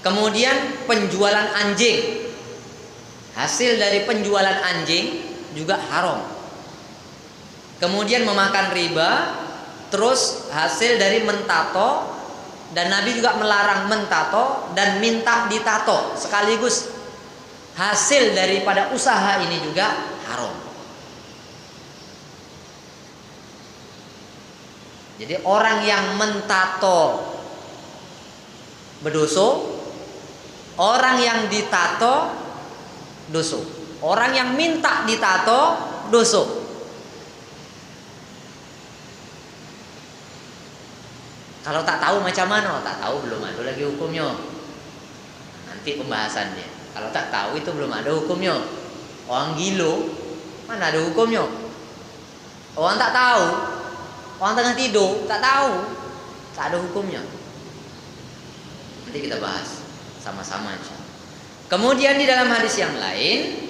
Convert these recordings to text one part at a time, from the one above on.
Kemudian penjualan anjing, hasil dari penjualan anjing juga haram. Kemudian memakan riba, terus hasil dari mentato, dan Nabi juga melarang mentato dan minta ditato sekaligus. Hasil daripada usaha ini juga haram. Jadi orang yang mentato berdosa, orang yang ditato dosa, orang yang minta ditato dosa. Kalau tak tahu macam mana? Tak tahu, belum ada lagi hukumnya. Nanti pembahasannya. Kalau tak tahu itu belum ada hukumnya. Orang gilo mana ada hukumnya? Orang tak tahu, orang tengah tidur tak tahu, tak ada hukumnya. Nanti kita bahas sama-sama insyaallah. Kemudian di dalam hadis yang lain,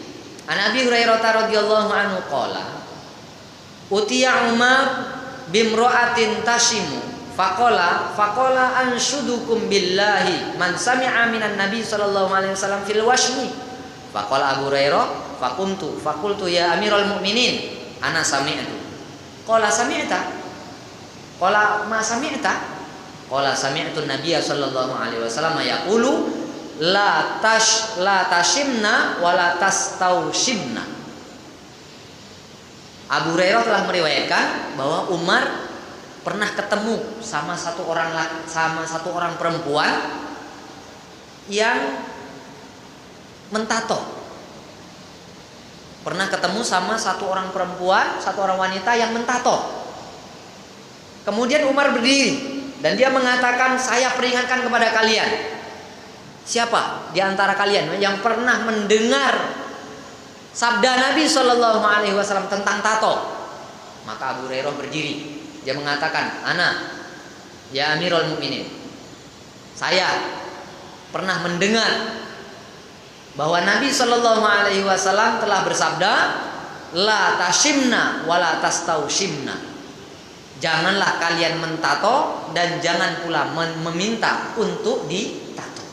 An Abi Hurairah radhiyallahu anhu qala, utiya Umar bimra'atin tashimu faqala anshudukum billahi man sami'a minan nabi sallallahu alaihi wasallam fil washmi. Faqala Abu Hurairah faqultu ya Amirul Mukminin ana sami'tu. Qala sami'ta? Qala ma sami'ta? Qala sami'tu Nabiy sallallahu alaihi wasallam yaqulu la tashimna wa la tastaushibna. Abu Hurairah telah meriwayatkan bahwa Umar pernah ketemu sama satu orang perempuan yang mentato. Pernah ketemu sama satu orang perempuan, satu orang wanita yang mentato. Kemudian Umar berdiri dan dia mengatakan, saya peringatkan kepada kalian, siapa di antara kalian yang pernah mendengar sabda Nabi Shallallahu Alaihi Wasallam tentang tato? Maka Abu Hurairah berdiri. Dia mengatakan, ana ya Amirul Mukminin, saya pernah mendengar bahwa Nabi Shallallahu Alaihi Wasallam telah bersabda, la tashimna wa la tastaushimna. Janganlah kalian mentato dan jangan pula meminta untuk ditato.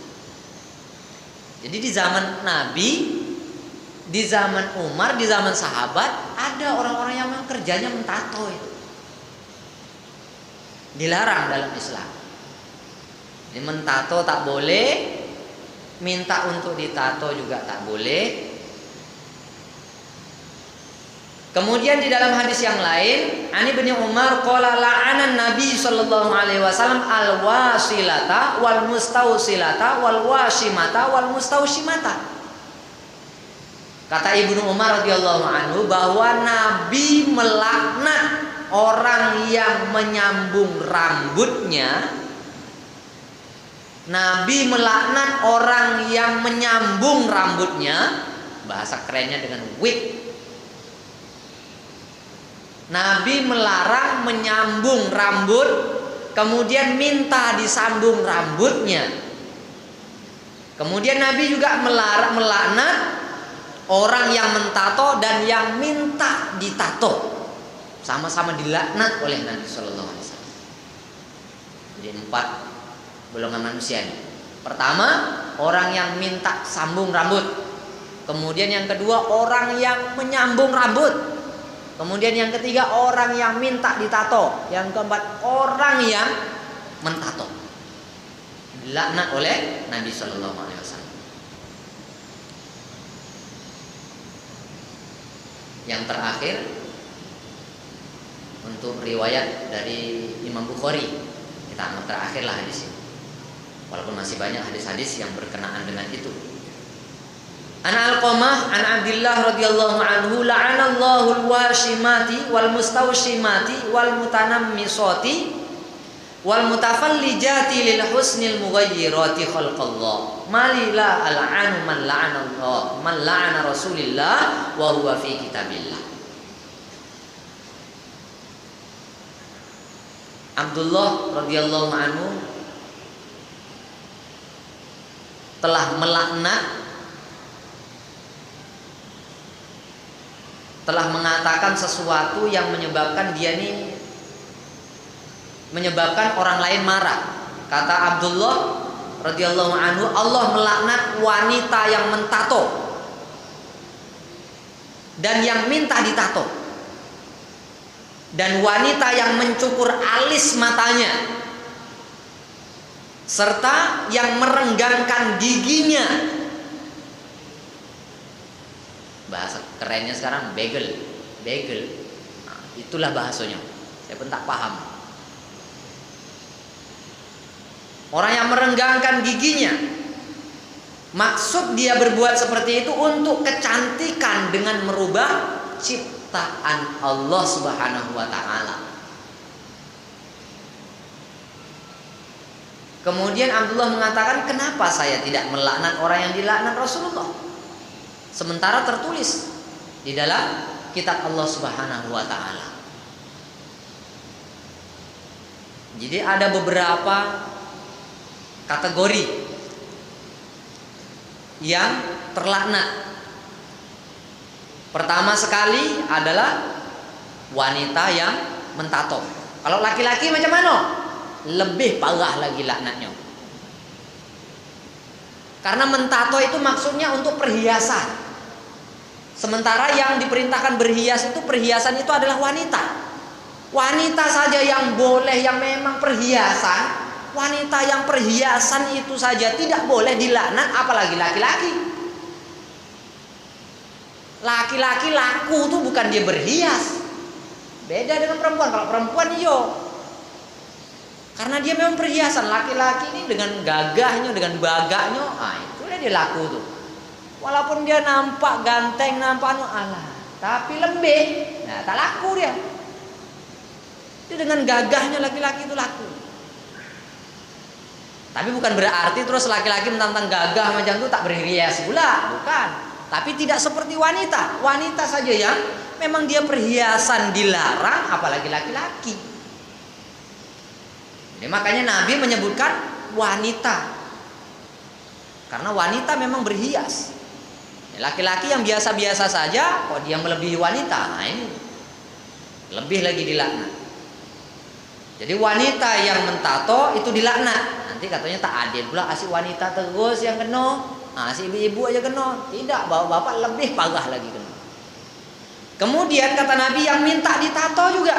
Jadi di zaman Nabi, di zaman Umar, di zaman sahabat, ada orang-orang yang kerjanya mentato itu. Dilarang dalam Islam. Jadi mentato tak boleh, minta untuk ditato juga tak boleh. Kemudian di dalam hadis yang lain, Ani bin Umar qala la'anan Nabi sallallahu alaihi wasallam al-wasilata wal mustausilata wal washimata wal mustaushimata. Kata Ibnu Umar radhiyallahu anhu bahwa Nabi melaknat orang yang menyambung rambutnya. Nabi melaknat orang yang menyambung rambutnya, bahasa kerennya dengan wig. Nabi melarang menyambung rambut, kemudian minta disambung rambutnya. Kemudian Nabi juga melaknat orang yang mentato dan yang minta ditato. Sama-sama dilaknat oleh Nabi Shallallahu Alaihi Wasallam. Jadi 4 golongan manusia ini. Pertama, orang yang minta sambung rambut. Kemudian yang kedua, orang yang menyambung rambut. Kemudian yang ketiga, orang yang minta ditato. Yang keempat, orang yang mentato. Dilaknat oleh Nabi Shallallahu Alaihi Wasallam. Yang terakhir, untuk riwayat dari Imam Bukhari, kita anggap terakhirlah hadis ini. Walaupun masih banyak hadis-hadis yang berkenaan dengan itu. An Alqamah an Abdillah radhiyallahu anhu la'anallahu al-washimati wal mustawshimati wal mutanammisati wal mutafallijati lil husnil mughayyirati khalqallah. Malila al'anu man la'anallah man la'ana Rasulillah wa huwa fi kitabillah. Abdullah radhiyallahu anhu telah melaknat, telah mengatakan sesuatu yang menyebabkan dia ini menyebabkan orang lain marah. Kata Abdullah, radhiyallahu anhu, Allah melaknat wanita yang mentato dan yang minta ditato, dan wanita yang mencukur alis matanya, serta yang merenggangkan giginya. Bahasa kerennya sekarang bagel. Nah, itulah bahasanya. Saya pun tak paham. Orang yang merenggangkan giginya, maksud dia berbuat seperti itu untuk kecantikan dengan merubah ciptaan Allah Subhanahu wa taala. Kemudian Abdullah mengatakan, kenapa saya tidak melaknat orang yang dilaknat Rasulullah, sementara tertulis di dalam kitab Allah Subhanahu wa taala. Jadi ada beberapa kategori yang terlaknat. Pertama sekali adalah wanita yang mentato. Kalau laki-laki macam mana? Lebih parah lagi laknatnya. Karena mentato itu maksudnya untuk perhiasan. Sementara yang diperintahkan berhias itu, perhiasan itu adalah wanita. Wanita saja yang boleh, yang memang perhiasan. Wanita yang perhiasan itu saja tidak boleh dilaknat, apalagi laki-laki. Laki-laki laku tuh bukan dia berhias. Beda dengan perempuan. Kalau perempuan iyo, karena dia memang perhiasan. Laki-laki ini dengan gagahnya, dengan baganya, itulah dia laku tuh. Walaupun dia nampak ganteng, nampak alah, tapi lebih, nah tak laku dia. Itu dengan gagahnya laki-laki itu laku. Tapi bukan berarti terus laki-laki mentang-mentang gagah macam itu tak berhias pula, bukan. Tapi tidak seperti wanita. Wanita saja yang memang dia perhiasan dilarang, apalagi laki-laki. Jadi makanya Nabi menyebutkan wanita, karena wanita memang berhias. Laki-laki yang biasa-biasa saja, kok dia melebihi wanita, nah ini lebih lagi dilaknat. Jadi wanita yang mentato itu dilaknat. Nanti katanya tak adil pula, asik wanita terus yang kena, asik ibu-ibu aja kena. Tidak, bapak-bapak lebih parah lagi kena. Kemudian kata Nabi yang minta ditato juga.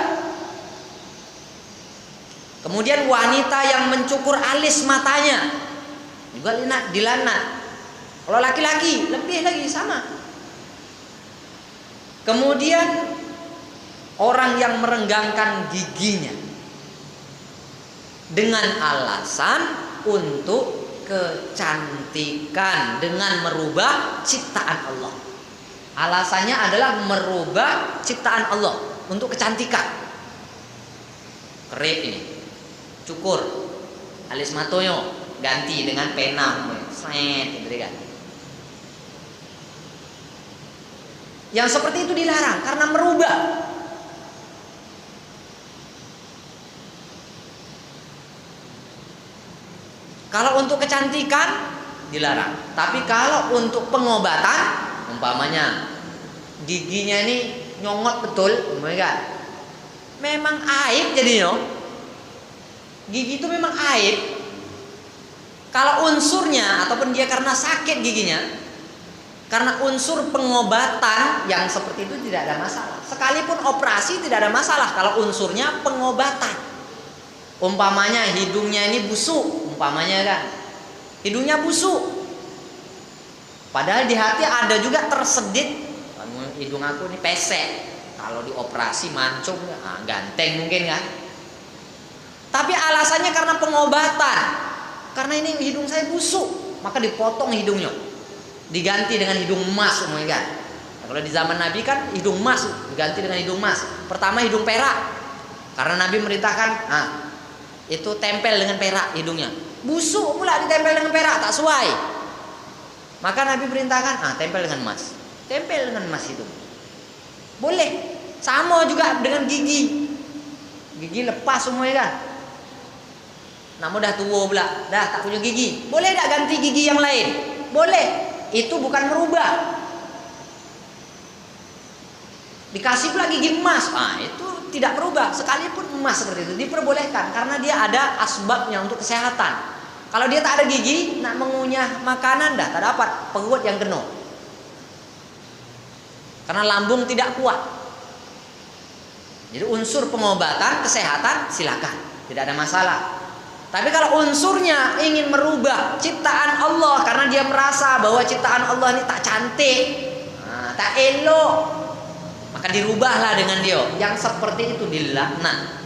Kemudian wanita yang mencukur alis matanya juga dilaknat. Kalau laki-laki lebih lagi sama. Kemudian orang yang merenggangkan giginya dengan alasan untuk kecantikan, dengan merubah ciptaan Allah. Alasannya adalah merubah ciptaan Allah untuk kecantikan. Kerip ini, cukur alis matonya, ganti dengan pena, seret, gitu kan. Yang seperti itu dilarang karena merubah. Kalau untuk kecantikan dilarang. Tapi kalau untuk pengobatan, umpamanya giginya ini nyongot betul, umpamanya memang aib jadinya. Gigi itu memang aib. Kalau unsurnya ataupun dia karena sakit giginya, karena unsur pengobatan yang seperti itu tidak ada masalah. Sekalipun operasi tidak ada masalah kalau unsurnya pengobatan. Umpamanya hidungnya ini busuk, umpamanya kan, hidungnya busuk. Padahal di hati ada juga tersedit, hidung aku ini pesek. Kalau dioperasi mancung, ganteng mungkin kan. Tapi alasannya karena pengobatan. Karena ini hidung saya busuk, maka dipotong hidungnya, diganti dengan hidung emas, kan. Nah, kalau di zaman Nabi kan hidung emas diganti dengan hidung emas. Pertama hidung perak, karena Nabi merintahkan, itu tempel dengan perak hidungnya. Busuk pula ditempel dengan perak, tak sesuai. Maka Nabi perintahkan, tempel dengan emas. Tempel dengan emas hidung. Boleh. Sama juga dengan gigi. Gigi lepas semuanya kan. Namun dah tua pula, dah tak punya gigi. Boleh tak ganti gigi yang lain? Boleh. Itu bukan merubah. Dikasih pula gigi emas, itu tidak berubah. Sekalipun emas seperti itu diperbolehkan karena dia ada asbabnya untuk kesehatan. Kalau dia tak ada gigi, nak mengunyah makanan dah tak dapat, perut yang kena. Karena lambung tidak kuat. Jadi unsur pengobatan, kesehatan silakan, tidak ada masalah. Tapi kalau unsurnya ingin merubah ciptaan Allah karena dia merasa bahwa ciptaan Allah ini tak cantik, tak elok, maka dirubahlah dengan dia. Yang seperti itu dilaknat.